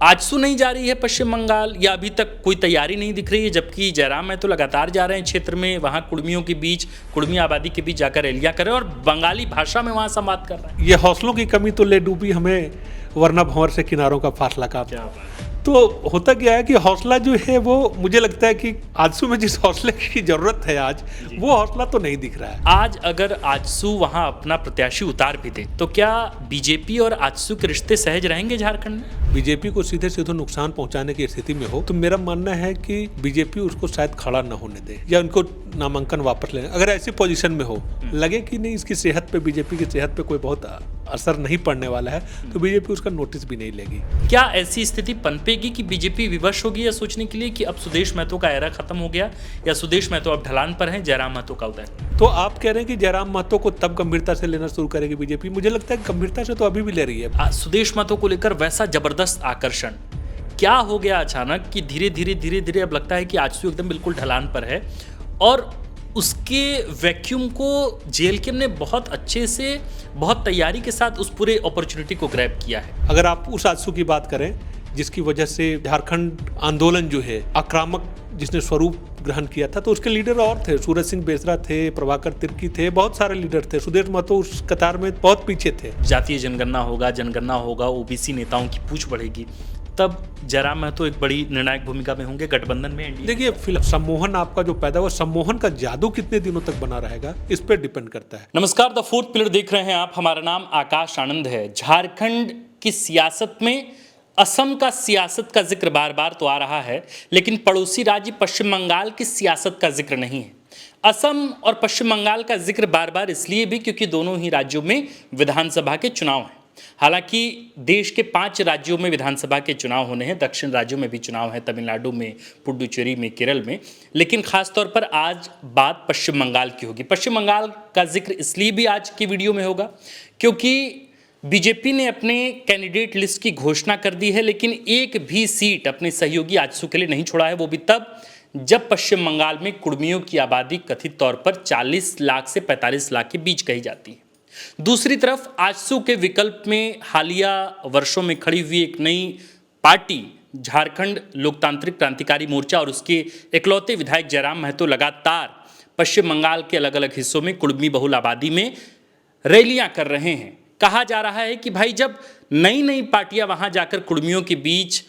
आजसू नहीं जा रही है पश्चिम बंगाल या अभी तक कोई तैयारी नहीं दिख रही है, जबकि जयराम महतो लगातार जा रहे हैं क्षेत्र में, वहाँ कुर्मियों के बीच, कुर्मी आबादी के बीच जाकर रैलियां कर रहे हैं और बंगाली भाषा में वहाँ संवाद कर रहे हैं। ये हौसलों की कमी तो ले डूबी हमें वरना भंवर से किनारों का फासला का। तो होता क्या है कि हौसला जो है वो मुझे लगता है कि आजसू में जिस हौसले की जरूरत है आज वो हौसला तो नहीं दिख रहा है। आज अगर आजसू वहां अपना प्रत्याशी उतार भी दे तो क्या बीजेपी और आजसू के रिश्ते सहज रहेंगे झारखंड में? बीजेपी को सीधे सीधे नुकसान पहुंचाने की स्थिति में हो तो मेरा मानना है कि बीजेपी उसको शायद खड़ा न होने दे या उनको नामांकन वापस ले। अगर ऐसी पोजीशन में हो, लगे कि नहीं इसकी सेहत पे, बीजेपी की सेहत पे कोई बहुत असर नहीं पड़ने वाला है, तो बीजेपी उसका नोटिस भी नहीं लेगी। क्या ऐसी स्थिति पनपेगी कि बीजेपी विवश होगी या सोचने के लिए कि अब सुदेश महतो का एरा खत्म हो गया या सुदेश महतो अब ढलान पर हैं, जयराम महतो का उदय? तो आप कह रहे हैं कि जयराम महतो को तब गंभीरता से लेना शुरू करेगी बीजेपी? मुझे लगता है गंभीरता से तो अभी भी ले रही है। सुदेश महतो को लेकर वैसा जबरदस्त आकर्षण क्या हो गया अचानक कि धीरे धीरे अब लगता है कि आजसू एकदम बिल्कुल ढलान पर है और उसके वैक्यूम को जेएलके ने बहुत अच्छे से, बहुत तैयारी के साथ उस पूरे अपॉर्चुनिटी को ग्रैब किया है। अगर आप उस आजसू की बात करें जिसकी वजह से झारखंड आंदोलन जो है आक्रामक जिसने स्वरूप ग्रहण किया था, तो उसके लीडर और थे, सूरज सिंह बेसरा थे, प्रभाकर तिर्की थे, बहुत सारे लीडर थे। सुदेश महतो उस कतार में बहुत पीछे थे। जातीय जनगणना होगा, ओबीसी नेताओं की पूछ बढ़ेगी, तब जयराम महतो एक बड़ी निर्णायक भूमिका में होंगे गठबंधन में। देखिए, सम्मोहन आपका जो पैदा हुआ, सम्मोहन का जादू कितने दिनों तक बना रहेगा इस पर डिपेंड करता है। नमस्कार, द फोर्थ पिलर देख रहे हैं आप। हमारा नाम आकाश आनंद है। झारखंड की सियासत में असम का सियासत का जिक्र बार बार तो आ रहा है, लेकिन पड़ोसी राज्य पश्चिम बंगाल की सियासत का जिक्र नहीं है। असम और पश्चिम बंगाल का जिक्र बार बार इसलिए भी क्योंकि दोनों ही राज्यों में विधानसभा के चुनाव हैं। हालांकि देश के 5 राज्यों में विधानसभा के चुनाव होने हैं, दक्षिण राज्यों में भी चुनाव है, तमिलनाडु में, पुडुचेरी में, केरल में, लेकिन खासतौर पर आज बात पश्चिम बंगाल की होगी। पश्चिम बंगाल का जिक्र इसलिए भी आज की वीडियो में होगा क्योंकि बीजेपी ने अपने कैंडिडेट लिस्ट की घोषणा कर दी है, लेकिन एक भी सीट अपने सहयोगी आजसू के लिए नहीं छोड़ा है। वो भी तब जब पश्चिम बंगाल में कुर्मियों की आबादी कथित तौर पर 40 लाख से 45 लाख के बीच कही जाती है। दूसरी तरफ आजसू के विकल्प में हालिया वर्षों में खड़ी हुई एक नई पार्टी झारखंड लोकतांत्रिक क्रांतिकारी मोर्चा और उसके इकलौते विधायक जयराम महतो लगातार पश्चिम बंगाल के अलग अलग हिस्सों में कुर्मी बहुल आबादी में रैलियां कर रहे हैं। कहा जा रहा है कि भाई जब नई नई पार्टियां वहां जाकर कुर्मियों के बीच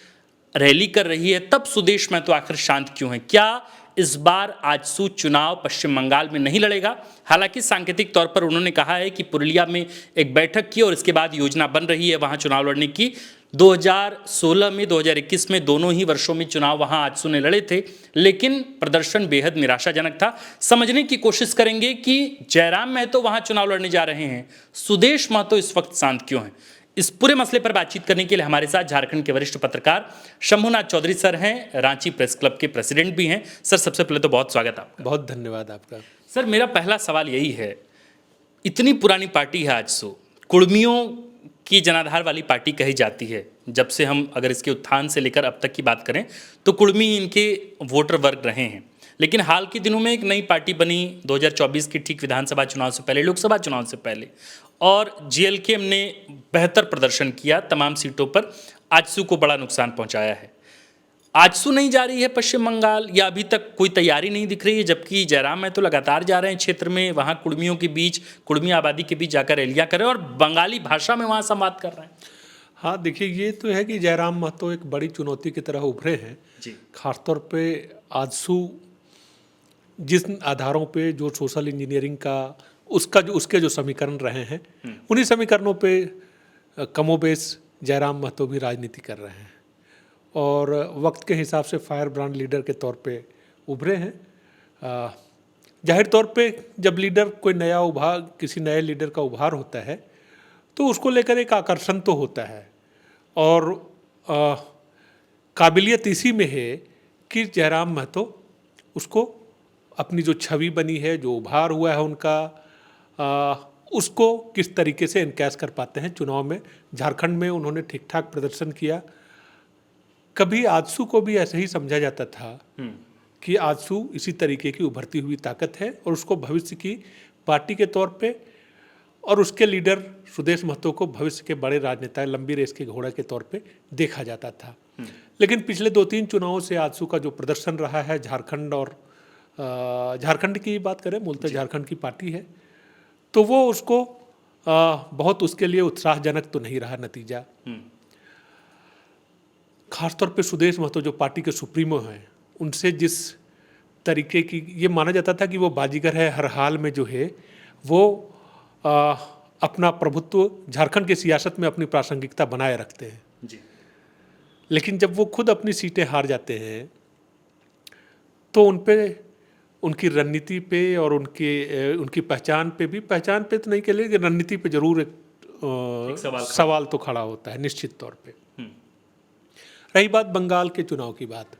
रैली कर रही है, तब सुदेश महतो आखिर शांत क्यों है? क्या इस बार आजसू चुनाव पश्चिम बंगाल में नहीं लड़ेगा? हालांकि सांकेतिक तौर पर उन्होंने कहा है कि पुरुलिया में एक बैठक की और इसके बाद योजना बन रही है वहां चुनाव लड़ने की। 2016 में, 2021 में, दोनों ही वर्षों में चुनाव वहां आजसू ने लड़े थे, लेकिन प्रदर्शन बेहद निराशाजनक था। समझने की कोशिश करेंगे कि जयराम महतो वहां चुनाव लड़ने जा रहे हैं, सुदेश महतो इस वक्त शांत क्यों हैं। इस पूरे मसले पर बातचीत करने के लिए हमारे साथ झारखंड के वरिष्ठ पत्रकार शंभुनाथ चौधरी सर हैं, रांची प्रेस क्लब के प्रेसिडेंट भी हैं। सर, सबसे पहले तो बहुत स्वागत आपका। बहुत धन्यवाद आपका। सर, मेरा पहला सवाल यही है, इतनी पुरानी पार्टी है आजसू, कुर्मियों की जनाधार वाली पार्टी कही जाती है। जब से हम अगर इसके उत्थान से लेकर अब तक की बात करें तो कुर्मी इनके वोटर वर्ग रहे हैं, लेकिन हाल के दिनों में एक नई पार्टी बनी 2024 के ठीक विधानसभा चुनाव से पहले, लोकसभा चुनाव से पहले, और जेएलके ने बेहतर प्रदर्शन किया तमाम सीटों पर, आजसू को बड़ा नुकसान पहुंचाया है। आजसू नहीं जा रही है पश्चिम बंगाल या अभी तक कोई तैयारी नहीं दिख रही है, जबकि जयराम महतो लगातार जा रहे हैं क्षेत्र में, वहाँ कुर्मियों के बीच, कुर्मी आबादी के बीच जाकर रैलियां कर रहे हैं और बंगाली भाषा में वहाँ संवाद कर रहे हैं। हाँ, देखिए, ये तो है कि जयराम महतो एक बड़ी चुनौती की तरह उभरे हैं जी। खासतौर पे आजसू जिस आधारों पे जो सोशल इंजीनियरिंग का उसके जो समीकरण रहे हैं, उन्हीं समीकरणों पे कमोबेश जयराम महतो भी राजनीति कर रहे हैं और वक्त के हिसाब से फायर ब्रांड लीडर के तौर पे उभरे हैं। जाहिर तौर पे जब लीडर कोई नया उभार, किसी नए लीडर का उभार होता है तो उसको लेकर एक आकर्षण तो होता है और काबिलियत इसी में है कि जयराम महतो उसको अपनी जो छवि बनी है, जो उभार हुआ है उनका, उसको किस तरीके से इनकैश कर पाते हैं चुनाव में। झारखंड में उन्होंने ठीक ठाक प्रदर्शन किया। कभी आजसू को भी ऐसे ही समझा जाता था कि आजसू इसी तरीके की उभरती हुई ताकत है और उसको भविष्य की पार्टी के तौर पे और उसके लीडर सुदेश महतो को भविष्य के बड़े राजनेता, लंबी रेस के घोड़ा के तौर पे देखा जाता था। लेकिन पिछले 2-3 चुनावों से आजसू का जो प्रदर्शन रहा है झारखंड और झारखंड की बात करें, मूलतः झारखंड की पार्टी है, तो वो उसको बहुत उसके लिए उत्साहजनक तो नहीं रहा नतीजा। खासतौर पे सुदेश महतो जो पार्टी के सुप्रीमो हैं, उनसे जिस तरीके की ये माना जाता था कि वो बाजीगर है, हर हाल में जो है वो अपना प्रभुत्व झारखंड की सियासत में अपनी प्रासंगिकता बनाए रखते हैं जी। लेकिन जब वो खुद अपनी सीटें हार जाते हैं तो उन पे, उनकी रणनीति पे और उनकी पहचान पे तो नहीं कह लेकिन रणनीति पे जरूर एक सवाल तो खड़ा होता है निश्चित तौर पे। रही बात बंगाल के चुनाव की बात,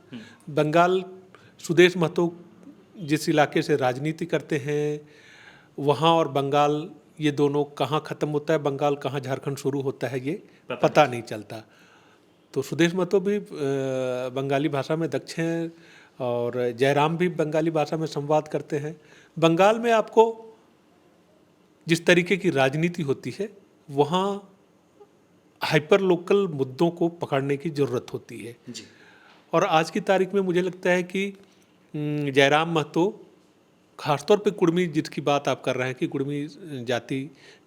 बंगाल सुदेश महतो जिस इलाके से राजनीति करते हैं वहाँ और बंगाल ये दोनों कहाँ ख़त्म होता है, बंगाल कहाँ झारखंड शुरू होता है, ये पता नहीं चलता। तो सुदेश महतो भी बंगाली भाषा में दक्ष हैं और जयराम भी बंगाली भाषा में संवाद करते हैं। बंगाल में आपको जिस तरीके की राजनीति होती है वहाँ हाइपर लोकल मुद्दों को पकड़ने की ज़रूरत होती है जी। और आज की तारीख में मुझे लगता है कि जयराम महतो खासतौर पे कुर्मी जिसकी बात आप कर रहे हैं कि कुर्मी जाति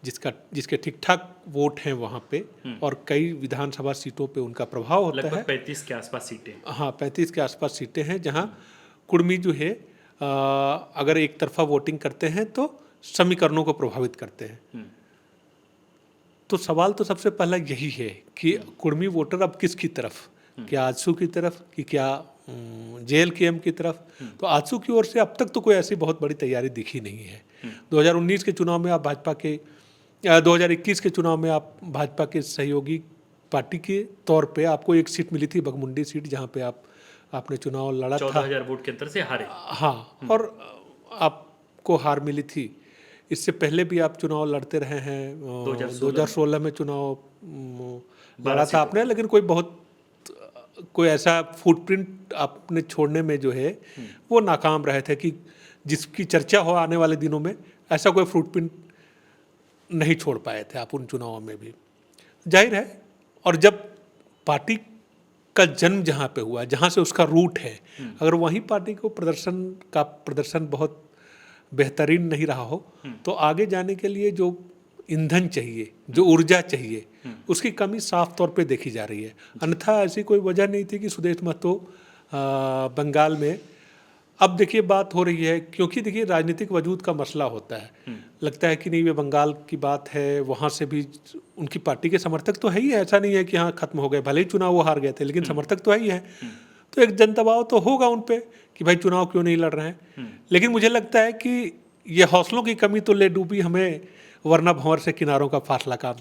जिसके ठीक ठाक वोट हैं वहाँ पे और कई विधानसभा सीटों पे उनका प्रभाव होता है। 35 के आसपास सीटें। हाँ, 35 के आसपास सीटें हैं जहाँ कुर्मी जो है अगर एक तरफा वोटिंग करते हैं तो समीकरणों को प्रभावित करते हैं। तो सवाल तो सबसे पहला यही है कि कुर्मी वोटर अब किसकी तरफ, क्या आजसू की तरफ कि क्या JLKM की तरफ। तो आजसू की ओर से अब तक तो कोई ऐसी बहुत बड़ी तैयारी दिखी नहीं है। 2019 के चुनाव में आप भाजपा के 2021 के चुनाव में आप भाजपा के सहयोगी पार्टी के तौर पे आपको एक सीट मिली थी, बगमुंडी सीट, जहाँ पे आपने चुनाव लड़ा था, 14,000 वोट के अंतर से हारे। हाँ, और आपको हार मिली थी। इससे पहले भी आप चुनाव लड़ते रहे हैं, 2016 में चुनाव लड़ा था आपने, लेकिन कोई ऐसा फुटप्रिंट आपने छोड़ने में जो है वो नाकाम रहे थे कि जिसकी चर्चा हो आने वाले दिनों में, ऐसा कोई फुटप्रिंट नहीं छोड़ पाए थे आप उन चुनावों में भी। जाहिर है, और जब पार्टी का जन्म जहाँ पे हुआ, जहाँ से उसका रूट है, अगर वहीं पार्टी को प्रदर्शन बहुत बेहतरीन नहीं रहा हो तो आगे जाने के लिए जो ईंधन चाहिए, जो ऊर्जा चाहिए, उसकी कमी साफ तौर पे देखी जा रही है। अन्यथा ऐसी कोई वजह नहीं थी कि सुदेश महतो बंगाल में, अब देखिए बात हो रही है क्योंकि देखिए राजनीतिक वजूद का मसला होता है, लगता है कि नहीं ये बंगाल की बात है, वहाँ से भी उनकी पार्टी के समर्थक तो है ही है, ऐसा नहीं है कि हाँ खत्म हो गए, भले ही चुनाव वो हार गए थे लेकिन समर्थक तो है ही है। तो एक जन दबाव तो होगा उन पे कि भाई चुनाव क्यों नहीं लड़ रहे हैं। लेकिन मुझे लगता है कि ये हौसलों की कमी तो ले डूबी हमें, वरना भंवर से किनारों का फासला काम।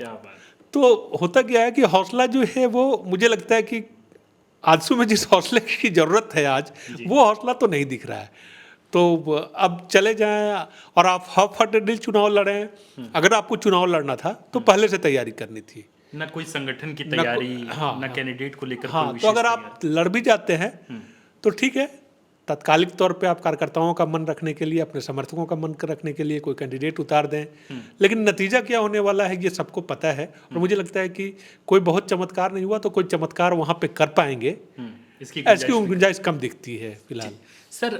तो होता क्या है कि हौसला जो है वो, मुझे लगता है कि आजसू में जिस हौसले की ज़रूरत है आज, वो हौसला तो नहीं दिख रहा है। तो अब चले जाएं और आप हाफ-हार्टेडली चुनाव लड़ें। अगर आपको चुनाव लड़ना था तो पहले से तैयारी करनी थी, न कोई संगठन की तैयारी, न कैंडिडेट को लेकर। हाँ, तो अगर आप लड़ भी जाते हैं तो ठीक है, तत्कालिक तौर पे आप कार्यकर्ताओं का मन रखने के लिए, अपने समर्थकों का मन रखने के लिए कोई कैंडिडेट उतार दें, लेकिन नतीजा क्या होने वाला है ये सबको पता है। और मुझे लगता है कि कोई बहुत चमत्कार नहीं हुआ तो कोई चमत्कार वहाँ पे कर पाएंगे, इसकी गुंजाइश कम दिखती है फिलहाल। सर,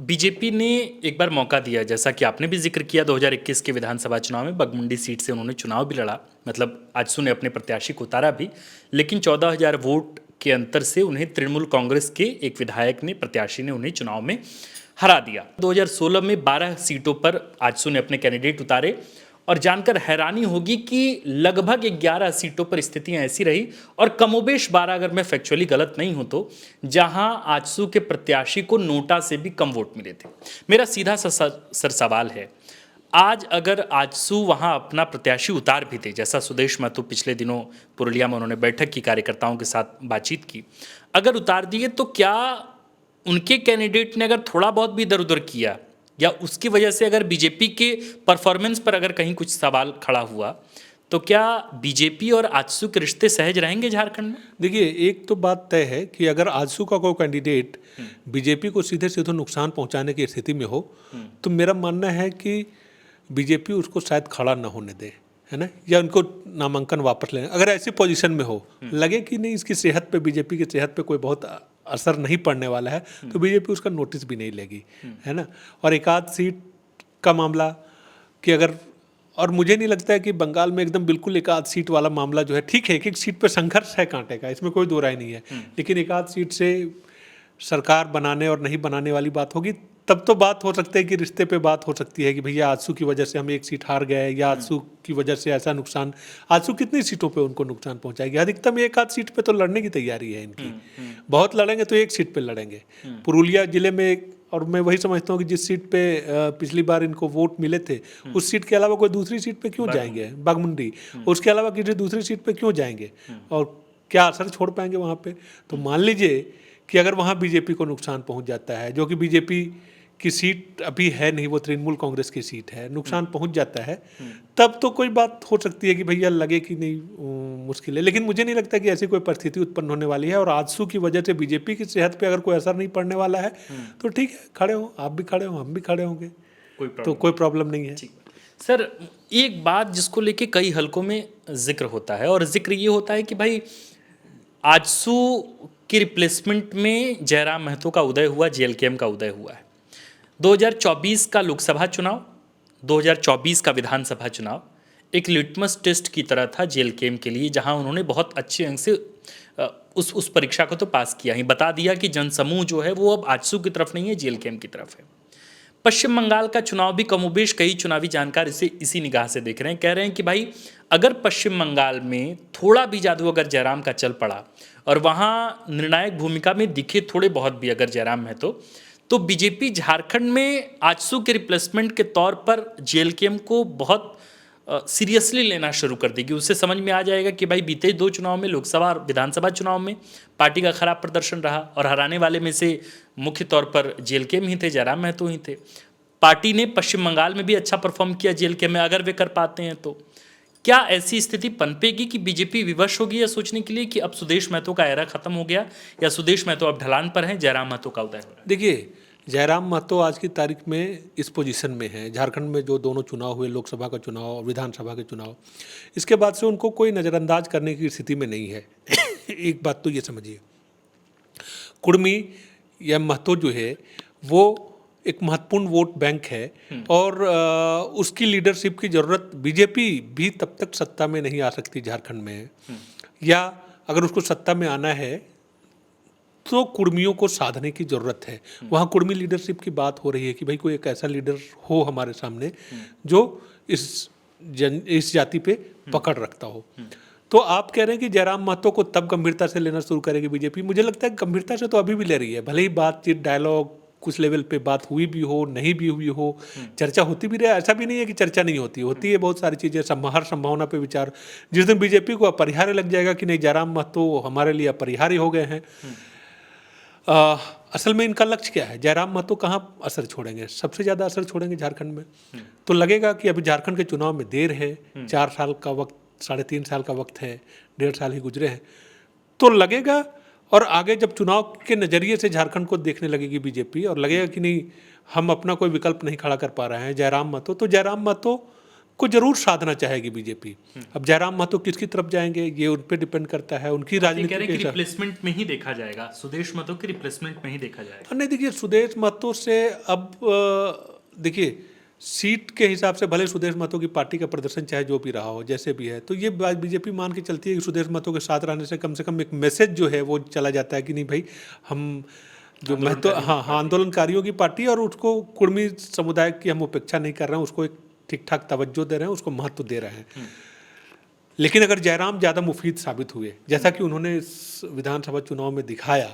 बीजेपी ने एक बार मौका दिया, जैसा कि आपने भी जिक्र किया, 2021 के विधानसभा चुनाव में बगमुंडी सीट से उन्होंने चुनाव भी लड़ा, मतलब आजसू ने अपने प्रत्याशी को उतारा भी, लेकिन 14,000 वोट के अंतर से उन्हें तृणमूल कांग्रेस के एक विधायक ने, प्रत्याशी ने उन्हें चुनाव में हरा दिया। 2016 में 12 सीटों पर आजसू ने अपने कैंडिडेट उतारे और जानकर हैरानी होगी कि लगभग 11 सीटों पर स्थितियां ऐसी रही और कमोबेश 12, अगर मैं फैक्चुअली गलत नहीं हूं तो, जहां आजसू के प्रत्याशी को नोटा से भी कम वोट मिले थे। मेरा सीधा सर सवाल है, आज अगर आजसू वहाँ अपना प्रत्याशी उतार भी थे, जैसा सुदेश महतो पिछले दिनों पुरुलिया में उन्होंने बैठक की, कार्यकर्ताओं के साथ बातचीत की, अगर उतार दिए तो क्या उनके कैंडिडेट ने अगर थोड़ा बहुत भी इधर उधर किया या उसकी वजह से अगर बीजेपी के परफॉर्मेंस पर अगर कहीं कुछ सवाल खड़ा हुआ तो क्या बीजेपी और आजसू के रिश्ते सहज रहेंगे झारखंड में? देखिए, एक तो बात तय है कि अगर आजसू का कोई कैंडिडेट बीजेपी को सीधे सीधे नुकसान पहुंचाने की स्थिति में हो तो मेरा मानना है कि बीजेपी उसको शायद खड़ा न होने दे, है ना, या उनको नामांकन वापस लेना, अगर ऐसी पोजीशन में हो, लगे कि नहीं इसकी सेहत पे, बीजेपी की सेहत पे कोई बहुत असर नहीं पड़ने वाला है, तो बीजेपी उसका नोटिस भी नहीं लेगी, है ना। और एक आध सीट का मामला कि अगर, और मुझे नहीं लगता है कि बंगाल में एकदम बिल्कुल एक आध सीट वाला मामला जो है, ठीक है, एक एक सीट पे संघर्ष है कांटे का, इसमें कोई दो राय नहीं है, लेकिन एक आध सीट से सरकार बनाने और नहीं बनाने वाली बात होगी, तब तो बात हो सकती है कि रिश्ते पे बात हो सकती है कि भैया आजसू की वजह से हम एक सीट हार गए, या आजसू की वजह से ऐसा नुकसान, आजसू कितनी सीटों पे उनको नुकसान पहुंचाएगी, अधिकतम एक आध सीट पे तो लड़ने की तैयारी है इनकी, बहुत लड़ेंगे तो एक सीट पे लड़ेंगे। पुरुलिया जिले में, और मैं वही समझता हूँ कि जिस सीट पे पिछली बार इनको वोट मिले थे, उस सीट के अलावा कोई दूसरी सीट पे क्यों जाएंगे, बागमुंडी, उसके अलावा किसी दूसरी सीट पे क्यों जाएंगे, और क्या असर छोड़ पाएंगे वहाँ पे। तो मान लीजिए कि अगर वहाँ बीजेपी को नुकसान पहुँच जाता है, जो कि बीजेपी की सीट अभी है नहीं, वो तृणमूल कांग्रेस की सीट है, नुकसान पहुंच जाता है, तब तो कोई बात हो सकती है कि भैया लगे कि नहीं मुश्किल है, लेकिन मुझे नहीं लगता कि ऐसी कोई परिस्थिति उत्पन्न होने वाली है। और आजसू की वजह से बीजेपी की सेहत पे अगर कोई असर नहीं पड़ने वाला है तो ठीक है, खड़े हो, आप भी खड़े हो, हम भी खड़े होंगे, तो कोई प्रॉब्लम नहीं है। सर, एक बात जिसको लेके कई हलकों में जिक्र होता है, और जिक्र ये होता है कि भाई आजसू की रिप्लेसमेंट में जयराम महतो का उदय हुआ, जेएलकेएम का उदय हुआ है। 2024 का लोकसभा चुनाव, 2024 का विधानसभा चुनाव एक लिटमस टेस्ट की तरह था जेएलकेएम के लिए, जहां उन्होंने बहुत अच्छे अंक से उस परीक्षा को तो पास किया ही, बता दिया कि जनसमूह जो है वो अब आजसू की तरफ नहीं है, जेएलकेएम की तरफ है। पश्चिम बंगाल का चुनाव भी कमोबेश कई चुनावी जानकार इसी निगाह से देख रहे हैं, कह रहे हैं कि भाई अगर पश्चिम बंगाल में थोड़ा भी जादू अगर जयराम का चल पड़ा और वहाँ निर्णायक भूमिका में दिखे थोड़े बहुत भी अगर जयराम है तो बीजेपी झारखंड में आजसू के रिप्लेसमेंट के तौर पर जेएलकेएम को बहुत सीरियसली लेना शुरू कर देगी। उससे समझ में आ जाएगा कि भाई बीते 2 चुनाव में, लोकसभा और विधानसभा चुनाव में पार्टी का खराब प्रदर्शन रहा, और हराने वाले में से मुख्य तौर पर जेएलकेएम ही थे, जयराम महतो ही थे। पार्टी ने पश्चिम बंगाल में भी अच्छा परफॉर्म किया जेएलकेएम में, अगर वे कर पाते हैं तो क्या ऐसी स्थिति पनपेगी कि बीजेपी विवश होगी यह सोचने के लिए कि अब सुदेश महतो का एरा खत्म हो गया, या सुदेश महतो अब ढलान पर हैं, जयराम महतो का उदय हो रहा है? देखिए, जयराम महतो आज की तारीख में इस पोजीशन में है, झारखंड में जो दोनों चुनाव हुए, लोकसभा का चुनाव और विधानसभा के चुनाव, इसके बाद से उनको कोई नज़रअंदाज करने की स्थिति में नहीं है। एक बात तो ये समझिए, कुर्मी या महतो जो है वो एक महत्वपूर्ण वोट बैंक है, और उसकी लीडरशिप की ज़रूरत बीजेपी भी तब तक सत्ता में नहीं आ सकती झारखंड में, या अगर उसको सत्ता में आना है तो कुर्मियों को साधने की ज़रूरत है। वहाँ कुर्मी लीडरशिप की बात हो रही है कि भाई कोई एक ऐसा लीडर हो हमारे सामने जो इस जाति पे पकड़ रखता हो। तो आप कह रहे हैं कि जयराम महतो को तब गंभीरता से लेना शुरू करेगी बीजेपी। मुझे लगता है गंभीरता से तो अभी भी ले रही है, भले ही बातचीत, डायलॉग, कुछ लेवल पे बात हुई भी हो, नहीं भी हुई हो, चर्चा होती भी रहे, ऐसा भी नहीं है कि चर्चा नहीं होती है बहुत सारी चीज़ें, हर संभावना पे विचार। जिस दिन बीजेपी को अपरिहार्य लग जाएगा कि नहीं जयराम महतो हमारे लिए अपरिहार्य हो गए हैं, असल में इनका लक्ष्य क्या है, जयराम महतो कहाँ असर छोड़ेंगे, सबसे ज़्यादा असर छोड़ेंगे झारखंड में। तो लगेगा कि अभी झारखंड के चुनाव में देर है, 4 साल का वक्त, 3.5 साल का वक्त है, 1.5 साल ही गुजरे हैं, तो लगेगा। और आगे जब चुनाव के नज़रिए से झारखंड को देखने लगेगी बीजेपी, और लगेगा कि नहीं हम अपना कोई विकल्प नहीं खड़ा कर पा रहे हैं जयराम महतो, तो जयराम महतो को जरूर साधना चाहेगी बीजेपी। अब जयराम महतो किसकी तरफ जाएंगे ये उन पे डिपेंड करता है, उनकी राजनीति के रिप्लेसमेंट में ही देखा जाएगा, सुदेश महतो की रिप्लेसमेंट में ही देखा जाएगा। नहीं, देखिए सुदेश महतो से अब देखिए सीट के हिसाब से भले सुदेश महतो की पार्टी का प्रदर्शन चाहे जो भी रहा हो, जैसे भी है, तो ये बात बीजेपी मान के चलती है कि सुदेश महतो के साथ रहने से कम एक मैसेज जो है वो चला जाता है कि नहीं भाई हम जो महतो, हाँ आंदोलनकारियों की पार्टी, और उसको कुर्मी समुदाय की हम उपेक्षा नहीं कर रहे हैं, उसको एक ठीक ठाक तवज्जो दे रहे हैं, उसको महत्व दे रहे हैं। लेकिन अगर जयराम ज़्यादा मुफीद साबित हुए, जैसा कि उन्होंने इस विधानसभा चुनाव में दिखाया,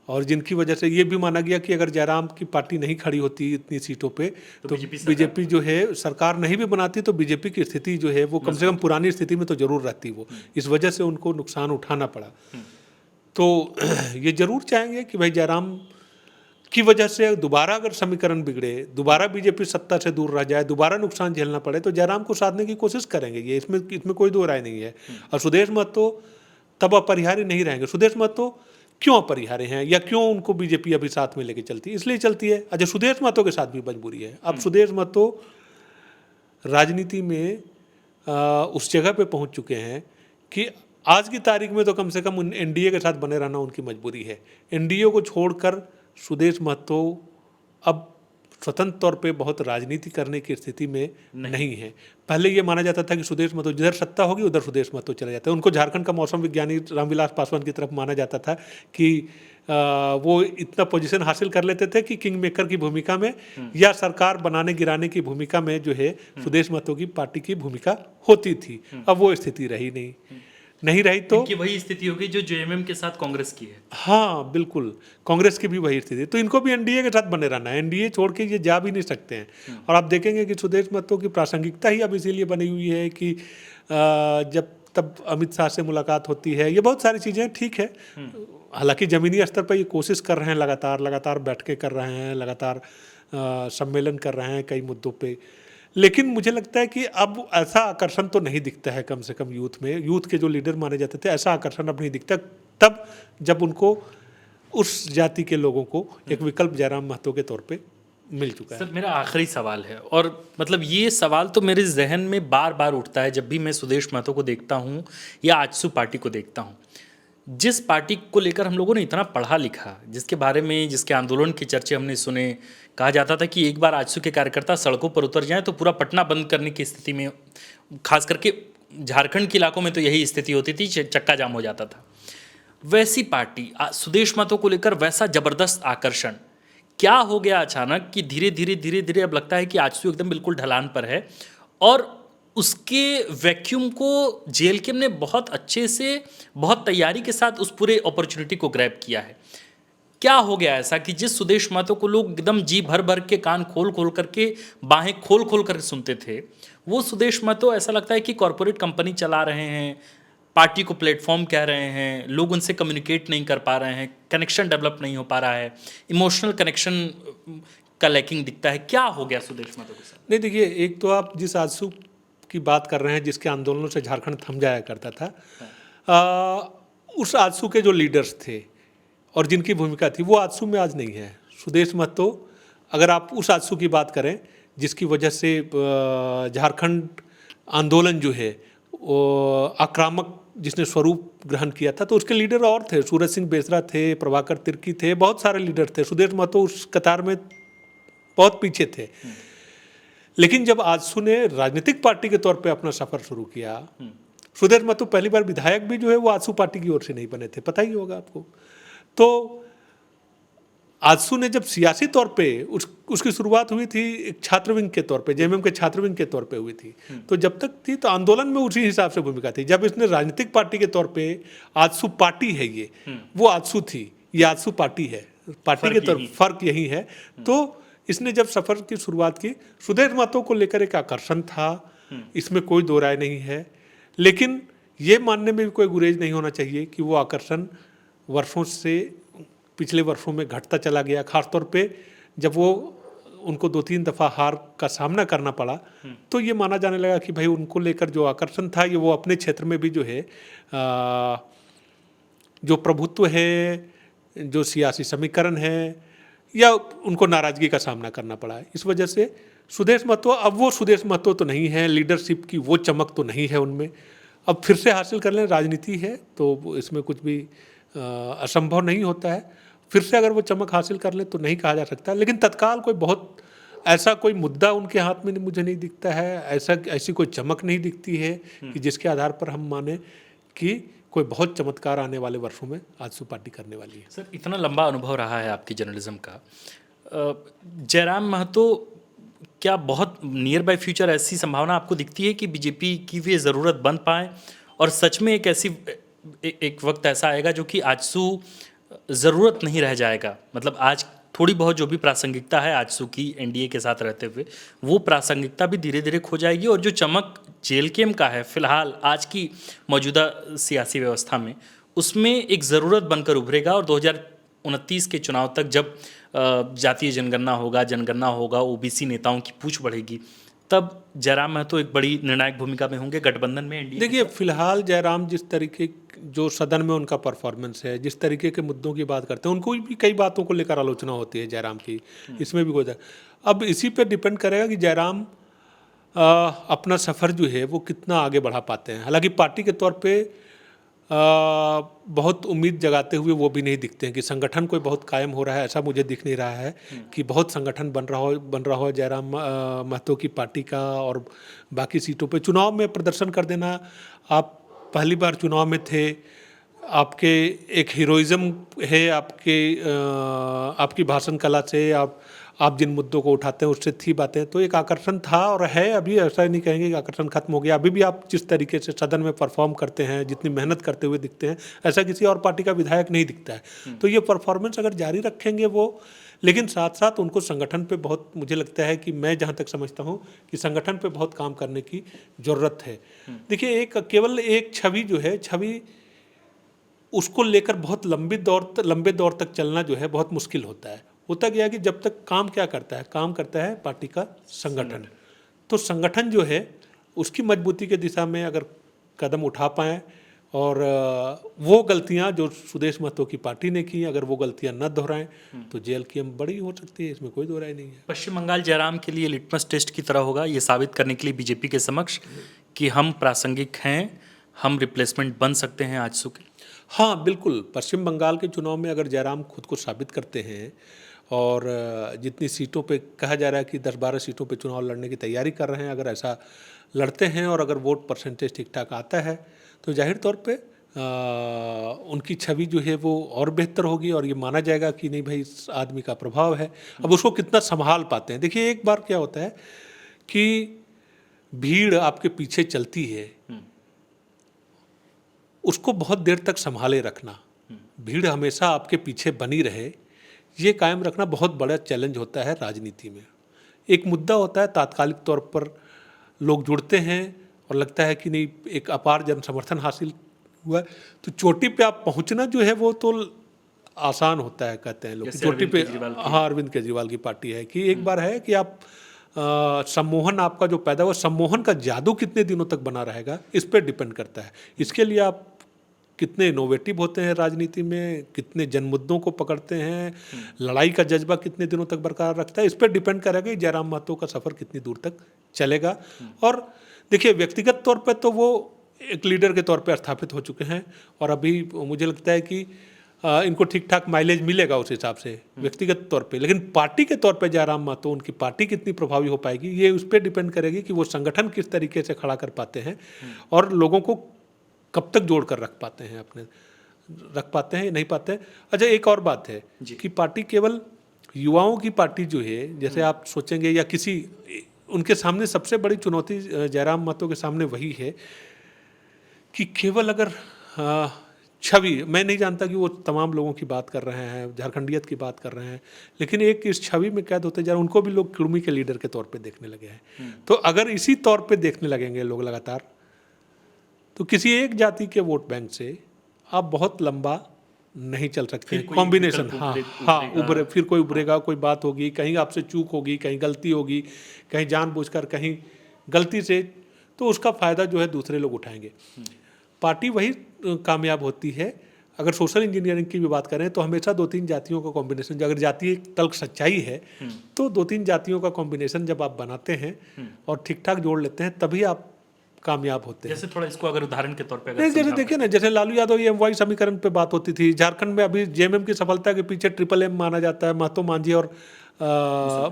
और जिनकी वजह से ये भी माना गया कि अगर जयराम की पार्टी नहीं खड़ी होती इतनी सीटों पे तो बीजेपी जो है सरकार नहीं भी बनाती, तो बीजेपी की स्थिति जो है वो कम से कम पुरानी स्थिति में तो जरूर रहती वो, इस वजह से उनको नुकसान उठाना पड़ा। तो ये जरूर चाहेंगे कि भाई जयराम की वजह से दोबारा अगर समीकरण बिगड़े, दोबारा बीजेपी सत्ता से दूर रह जाए, दोबारा नुकसान झेलना पड़े, तो जयराम को साधने की कोशिश करेंगे, ये इसमें कोई दो राय नहीं है। और सुदेश महतो तब अपरिहार्य नहीं रहेंगे। सुदेश महतो क्यों अपरिहार्य हैं, या क्यों उनको बीजेपी अभी साथ में लेके चलती है, इसलिए चलती है। अच्छा, सुदेश महतो के साथ भी मजबूरी है। अब सुदेश महतो राजनीति में उस जगह पे पहुंच चुके हैं कि आज की तारीख में तो कम से कम एनडीए के साथ बने रहना उनकी मजबूरी है। एनडीए को छोड़कर सुदेश महतो अब स्वतंत्र तौर पे बहुत राजनीति करने की स्थिति में नहीं है। पहले ये माना जाता था कि सुदेश महतो जिधर सत्ता होगी उधर सुदेश महतो चला जाता है। उनको झारखंड का मौसम विज्ञानी रामविलास पासवान की तरफ माना जाता था कि वो इतना पोजीशन हासिल कर लेते थे कि किंग मेकर की भूमिका में या सरकार बनाने गिराने की भूमिका में जो है सुदेश महतो की पार्टी की भूमिका होती थी। अब वो स्थिति रही नहीं रही तो इनकी वही स्थिति होगी जो जेएमएम के साथ कांग्रेस की है। हाँ बिल्कुल, कांग्रेस की भी वही स्थिति। तो इनको भी एनडीए के साथ बने रहना है, एनडीए छोड़ के ये जा भी नहीं सकते हैं। और आप देखेंगे कि सुदेश महतो की प्रासंगिकता ही अब इसीलिए बनी हुई है कि जब तब अमित शाह से मुलाकात होती है, ये बहुत सारी चीज़ें ठीक है। हालांकि ज़मीनी स्तर पर ये कोशिश कर रहे हैं, लगातार बैठकें कर रहे हैं, लगातार सम्मेलन कर रहे हैं कई मुद्दों पर, लेकिन मुझे लगता है कि अब ऐसा आकर्षण तो नहीं दिखता है। कम से कम यूथ के जो लीडर माने जाते थे, ऐसा आकर्षण अब नहीं दिखता तब जब उनको उस जाति के लोगों को एक विकल्प जयराम महतो के तौर पे मिल चुका है। सर मेरा आखिरी सवाल है, और मतलब ये सवाल तो मेरे जहन में बार बार उठता है जब भी मैं सुदेश महतो को देखता हूँ या आजसू पार्टी को देखता हूँ। जिस पार्टी को लेकर हम लोगों ने इतना पढ़ा लिखा, जिसके बारे में, जिसके आंदोलन के चर्चे हमने सुने, कहा जाता था कि एक बार आजसू के कार्यकर्ता सड़कों पर उतर जाएं तो पूरा पटना बंद करने की स्थिति में, खास करके झारखंड के इलाकों में तो यही स्थिति होती थी, चक्का जाम हो जाता था। वैसी पार्टी सुदेश महतो को लेकर वैसा जबरदस्त आकर्षण क्या हो गया अचानक कि धीरे धीरे अब लगता है कि आजसू एकदम बिल्कुल ढलान पर है, और उसके वैक्यूम को जेएलके ने बहुत अच्छे से, बहुत तैयारी के साथ उस पूरे अपॉर्चुनिटी को ग्रैब किया है। क्या हो गया ऐसा कि जिस सुदेश महतो को लोग एकदम जी भर के, कान खोल करके, बाहें खोल कर सुनते थे, वो सुदेश महतो ऐसा लगता है कि कॉरपोरेट कंपनी चला रहे हैं, पार्टी को प्लेटफॉर्म कह रहे हैं, लोग उनसे कम्युनिकेट नहीं कर पा रहे हैं, कनेक्शन डेवलप नहीं हो पा रहा है, इमोशनल कनेक्शन का लैकिंग दिखता है। क्या हो गया सुदेश महतो के साथ? नहीं देखिए, एक तो आप जिस आजसू की बात कर रहे हैं जिसके आंदोलनों से झारखंड थम जाया करता था, उस आजसू के जो लीडर्स थे और जिनकी भूमिका थी वो आजसू में आज नहीं है। सुदेश महतो, अगर आप उस आजसू की बात करें जिसकी वजह से झारखंड आंदोलन जो है वो आक्रामक जिसने स्वरूप ग्रहण किया था, तो उसके लीडर और थे, सूरज सिंह बेसरा थे, प्रभाकर तिर्की थे, बहुत सारे लीडर थे। सुदेश महतो उस कतार में बहुत पीछे थे। लेकिन जब आजसू ने राजनीतिक पार्टी के तौर पे अपना सफर शुरू किया, सुदेश महतो पहली बार विधायक भी जो है वो आजसू पार्टी की ओर से नहीं बने थे, पता ही होगा आपको। तो आजसू ने जब सियासी तौर पे उसकी शुरुआत हुई थी एक छात्र विंग के तौर पे, जेएमएम के छात्र विंग के तौर पे हुई थी, तो जब तक थी तो आंदोलन में उसी हिसाब से भूमिका थी। जब इसने राजनीतिक पार्टी के तौर पे, आजसू पार्टी है ये, वो आजसू थी, ये आजसू पार्टी है, पार्टी के तौर फर्क यही है। तो इसने जब सफर की शुरुआत की, सुदेश महतो को लेकर एक आकर्षण था, इसमें कोई दो राय नहीं है। लेकिन ये मानने में भी कोई गुरेज नहीं होना चाहिए कि वो आकर्षण वर्षों से, पिछले वर्षों में घटता चला गया। खासतौर पे जब वो उनको 2-3 दफ़ा हार का सामना करना पड़ा, तो ये माना जाने लगा कि भाई उनको लेकर जो आकर्षण था, ये वो अपने क्षेत्र में भी जो है जो प्रभुत्व है, जो सियासी समीकरण है, या उनको नाराज़गी का सामना करना पड़ा है। इस वजह से सुदेश महतो, अब वो सुदेश महतो तो नहीं है, लीडरशिप की वो चमक तो नहीं है उनमें। अब फिर से हासिल कर लें, राजनीति है तो इसमें कुछ भी असंभव नहीं होता है। फिर से अगर वो चमक हासिल कर ले तो नहीं कहा जा सकता, लेकिन तत्काल कोई बहुत ऐसा कोई मुद्दा उनके हाथ में मुझे नहीं दिखता है, ऐसी कोई चमक नहीं दिखती है कि जिसके आधार पर हम माने कि कोई बहुत चमत्कार आने वाले वर्षों में आजसू पार्टी करने वाली है। सर इतना लंबा अनुभव रहा है आपकी जर्नलिज्म का, जयराम महतो क्या बहुत नियर बाय फ्यूचर ऐसी संभावना आपको दिखती है कि बीजेपी की भी ज़रूरत बन पाए, और सच में एक वक्त ऐसा आएगा जो कि आजसू ज़रूरत नहीं रह जाएगा? मतलब आज थोड़ी बहुत जो भी प्रासंगिकता है आजसू की एनडीए के साथ रहते हुए, वो प्रासंगिकता भी धीरे धीरे खो जाएगी, और जो चमक जेएलके का है फिलहाल आज की मौजूदा सियासी व्यवस्था में, उसमें एक ज़रूरत बनकर उभरेगा। और 2029 के चुनाव तक जब जातीय जनगणना होगा, ओबीसी नेताओं की पूछ बढ़ेगी, तब जयराम महतो एक बड़ी निर्णायक भूमिका में होंगे गठबंधन में एनडीए। देखिए, फिलहाल जयराम जिस तरीके जो सदन में उनका परफॉर्मेंस है, जिस तरीके के मुद्दों की बात करते हैं, उनको भी कई बातों को लेकर आलोचना होती है जयराम की, इसमें भी कोई। अब इसी पर डिपेंड करेगा कि जयराम अपना सफ़र जो है वो कितना आगे बढ़ा पाते हैं। हालांकि पार्टी के तौर पे बहुत उम्मीद जगाते हुए वो भी नहीं दिखते हैं कि संगठन कोई बहुत कायम हो रहा है, ऐसा मुझे दिख नहीं रहा है कि बहुत संगठन बन रहा हो जयराम महतो की पार्टी का। और बाकी सीटों पे चुनाव में प्रदर्शन कर देना, आप पहली बार चुनाव में थे, आपके एक हीरोइज्म है, आपकी भाषण कला से आप जिन मुद्दों को उठाते हैं उससे थी बातें, तो एक आकर्षण था और है। अभी ऐसा नहीं कहेंगे कि आकर्षण खत्म हो गया। अभी भी आप जिस तरीके से सदन में परफॉर्म करते हैं, जितनी मेहनत करते हुए दिखते हैं, ऐसा किसी और पार्टी का विधायक नहीं दिखता है। तो ये परफॉर्मेंस अगर जारी रखेंगे वो, लेकिन साथ साथ उनको संगठन पे बहुत, मुझे लगता है कि मैं जहाँ तक समझता हूँ कि संगठन पे बहुत काम करने की ज़रूरत है। देखिए, केवल एक छवि जो है, छवि उसको लेकर बहुत लंबे दौर तक चलना जो है बहुत मुश्किल होता है। होता क्या है कि जब तक काम क्या करता है, काम करता है पार्टी का संगठन। तो संगठन जो है उसकी मजबूती के दिशा में अगर कदम उठा पाएँ और वो गलतियां जो सुदेश महतो की पार्टी ने की, अगर वो गलतियां न दोहराएं तो जेल की हम बड़ी हो सकती है, इसमें कोई दो राय नहीं है। पश्चिम बंगाल जयराम के लिए लिटमस टेस्ट की तरह होगा, ये साबित करने के लिए बीजेपी के समक्ष कि हम प्रासंगिक हैं, हम रिप्लेसमेंट बन सकते हैं आजसू के। हाँ बिल्कुल, पश्चिम बंगाल के चुनाव में अगर जयराम खुद को साबित करते हैं और जितनी सीटों पे कहा जा रहा है कि 10-12 सीटों पे चुनाव लड़ने की तैयारी कर रहे हैं, अगर ऐसा लड़ते हैं और अगर वोट परसेंटेज ठीक ठाक आता है तो जाहिर तौर पे उनकी छवि जो है वो और बेहतर होगी और ये माना जाएगा कि नहीं भाई, इस आदमी का प्रभाव है। अब उसको कितना संभाल पाते हैं। देखिए, एक बार क्या होता है कि भीड़ आपके पीछे चलती है, उसको बहुत देर तक संभाले रखना, भीड़ हमेशा आपके पीछे बनी रहे, ये कायम रखना बहुत बड़ा चैलेंज होता है राजनीति में। एक मुद्दा होता है, तात्कालिक तौर पर लोग जुड़ते हैं और लगता है कि नहीं, एक अपार जन समर्थन हासिल हुआ, तो चोटी पे आप पहुंचना जो है वो तो आसान होता है, कहते हैं लोग चोटी पे। हाँ, अरविंद केजरीवाल की पार्टी है कि एक बार है कि आप सम्मोहन आपका जो पैदा हुआ, सम्मोहन का जादू कितने दिनों तक बना रहेगा, इस पर डिपेंड करता है। इसके लिए आप कितने इनोवेटिव होते हैं राजनीति में, कितने जन मुद्दों को पकड़ते हैं, लड़ाई का जज्बा कितने दिनों तक बरकरार रखता है, इस पर डिपेंड करेगा कि जयराम महतो का सफ़र कितनी दूर तक चलेगा। और देखिए, व्यक्तिगत तौर पे तो वो एक लीडर के तौर पे स्थापित हो चुके हैं और अभी मुझे लगता है कि इनको ठीक ठाक माइलेज मिलेगा उस हिसाब से व्यक्तिगत तौर पे। लेकिन पार्टी के तौर पे जयराम महतो, उनकी पार्टी कितनी प्रभावी हो पाएगी, ये उस पर डिपेंड करेगी कि वो संगठन किस तरीके से खड़ा कर पाते हैं और लोगों को कब तक जोड़ कर रख पाते हैं या नहीं पाते हैं। अच्छा, एक और बात है कि पार्टी केवल युवाओं की पार्टी जो है, जैसे आप सोचेंगे या किसी, उनके सामने सबसे बड़ी चुनौती जयराम महतो के सामने वही है कि केवल अगर छवि, मैं नहीं जानता कि वो तमाम लोगों की बात कर रहे हैं, झारखंडियत की बात कर रहे हैं, लेकिन एक इस छवि में कैद होते जा रहे हैं, उनको भी लोग कुर्मी के लीडर के तौर पे देखने लगे हैं। तो अगर इसी तौर पे देखने लगेंगे लोग लगातार, तो किसी एक जाति के वोट बैंक से आप बहुत लंबा नहीं चल सकते। कॉम्बिनेशन, हाँ उभरे, फिर कोई उभरेगा, कोई बात होगी, कहीं आपसे चूक होगी, कहीं गलती होगी, कहीं जानबूझकर, कहीं गलती से, तो उसका फ़ायदा जो है दूसरे लोग उठाएंगे। पार्टी वही कामयाब होती है। अगर सोशल इंजीनियरिंग की भी बात करें तो हमेशा 2-3 जातियों का कॉम्बिनेशन, अगर जातीय तल्ख सच्चाई है तो 2-3 जातियों का कॉम्बिनेशन जब आप बनाते हैं और ठीक ठाक जोड़ लेते हैं, तभी आप कामयाब होते हैं। जैसे थोड़ा इसको अगर उदाहरण के तौर पे नहीं, जैसे देखिए ना, जैसे लालू यादव एमवाई समीकरण पे बात होती थी, झारखंड में अभी जेएमएम की सफलता के पीछे ट्रिपल एम माना जाता है, महतो, मांझी और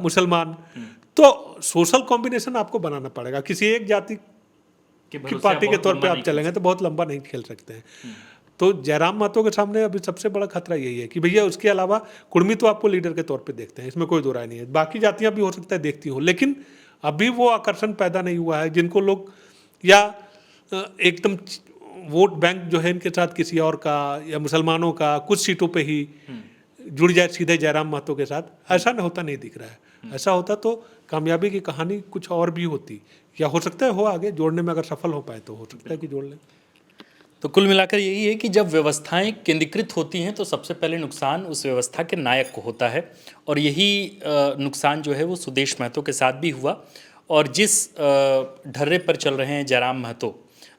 मुसलमान। तो सोशल कॉम्बिनेशन आपको बनाना पड़ेगा। किसी एक जाति की पार्टी के तौर पे आप चलेंगे तो बहुत लंबा नहीं खेल सकते हैं। तो जयराम महतो के सामने अभी सबसे बड़ा खतरा यही है कि भैया, उसके अलावा कुर्मी तो आपको लीडर के तौर पे देखते हैं, इसमें कोई दो राय नहीं है, बाकी जातियां भी हो सकता है देखती हो, लेकिन अभी वो आकर्षण पैदा नहीं हुआ है जिनको लोग, या एकदम वोट बैंक जो है इनके साथ किसी और का या मुसलमानों का कुछ सीटों पे ही जुड़ जाए सीधे जयराम महतो के साथ, ऐसा न होता नहीं दिख रहा है। ऐसा होता तो कामयाबी की कहानी कुछ और भी होती, या हो सकता है हो आगे जोड़ने में अगर सफल हो पाए तो हो सकता है कि जोड़ लें। तो कुल मिलाकर यही है कि जब व्यवस्थाएं केंद्रीकृत होती हैं तो सबसे पहले नुकसान उस व्यवस्था के नायक को होता है, और यही नुकसान जो है वो सुदेश महतो के साथ भी हुआ। और जिस ढर्रे पर चल रहे हैं जयराम महतो,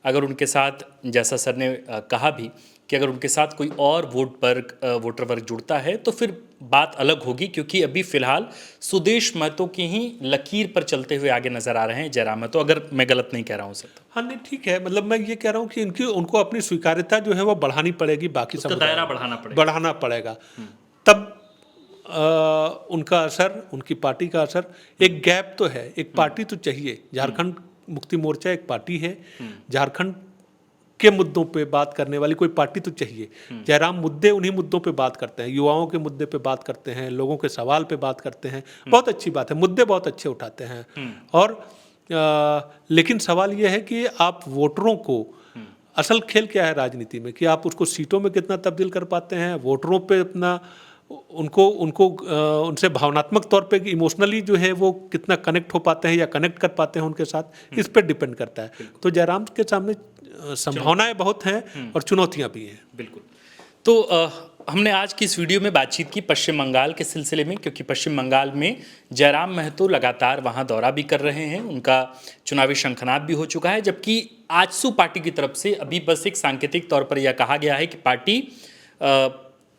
अगर उनके साथ, जैसा सर ने कहा भी कि अगर उनके साथ कोई और वोटर वर्ग जुड़ता है तो फिर बात अलग होगी, क्योंकि अभी फिलहाल सुदेश महतो की ही लकीर पर चलते हुए आगे नजर आ रहे हैं जयराम महतो, अगर मैं गलत नहीं कह रहा हूँ सर तो। हाँ नहीं ठीक है, मतलब मैं ये कह रहा हूँ कि उनको अपनी स्वीकार्यता जो है वो बढ़ानी पड़ेगी, बाकी उसका समुदाय दायरा बढ़ाना पड़ेगा। तब उनका असर, उनकी पार्टी का असर, एक गैप तो है, एक पार्टी तो चाहिए। झारखंड मुक्ति मोर्चा एक पार्टी है, झारखंड के मुद्दों पे बात करने वाली कोई पार्टी तो चाहिए। जयराम उन्हीं मुद्दों पे बात करते हैं, युवाओं के मुद्दे पे बात करते हैं, लोगों के सवाल पे बात करते हैं, बहुत अच्छी बात है, मुद्दे बहुत अच्छे उठाते हैं। और लेकिन सवाल यह है कि आप वोटरों को, असल खेल क्या है राजनीति में, कि आप उसको सीटों में कितना तब्दील कर पाते हैं, वोटरों पे अपना उनको उनको उनसे भावनात्मक तौर पे इमोशनली जो है वो कितना कनेक्ट हो पाते हैं या कनेक्ट कर पाते हैं उनके साथ, इस पर डिपेंड करता है। तो जयराम के सामने संभावनाएं बहुत हैं और चुनौतियां भी हैं। बिल्कुल। तो हमने आज की इस वीडियो में बातचीत की पश्चिम बंगाल के सिलसिले में, क्योंकि पश्चिम बंगाल में जयराम महतो लगातार वहां दौरा भी कर रहे हैं, उनका चुनावी शंखनाद भी हो चुका है, जबकि आजसू पार्टी की तरफ से अभी बस एक सांकेतिक तौर पर यह कहा गया है कि पार्टी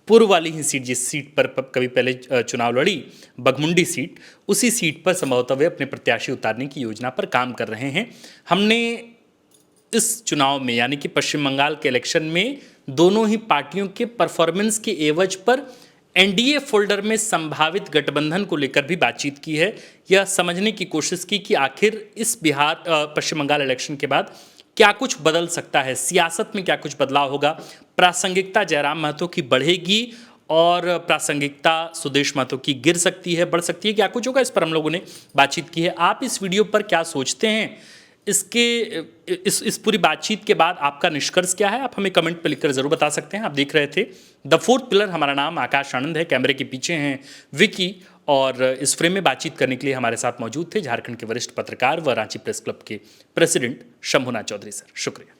पूर्व वाली ही सीट, जिस सीट पर कभी पहले चुनाव लड़ी, बघमुंडी सीट, उसी सीट पर संभवतः वे अपने प्रत्याशी उतारने की योजना पर काम कर रहे हैं। हमने इस चुनाव में, यानी कि पश्चिम बंगाल के इलेक्शन में, दोनों ही पार्टियों के परफॉर्मेंस के एवज पर एनडीए फोल्डर में संभावित गठबंधन को लेकर भी बातचीत की है। यह समझने की कोशिश की कि आखिर इस पश्चिम बंगाल इलेक्शन के बाद क्या कुछ बदल सकता है, सियासत में क्या कुछ बदलाव होगा, प्रासंगिकता जयराम महतो की बढ़ेगी और प्रासंगिकता सुदेश महतो की गिर सकती है, बढ़ सकती है, क्या कुछ होगा, इस पर हम लोगों ने बातचीत की है। आप इस वीडियो पर क्या सोचते हैं, इस पूरी बातचीत के बाद आपका निष्कर्ष क्या है, आप हमें कमेंट पर लिखकर जरूर बता सकते हैं। आप देख रहे थे द फोर्थ पिलर, हमारा नाम आकाश आनंद है, कैमरे के पीछे हैं विकी, और इस फ्रेम में बातचीत करने के लिए हमारे साथ मौजूद थे झारखंड के वरिष्ठ पत्रकार व रांची प्रेस क्लब के प्रेसिडेंट शंभुनाथ चौधरी सर। शुक्रिया।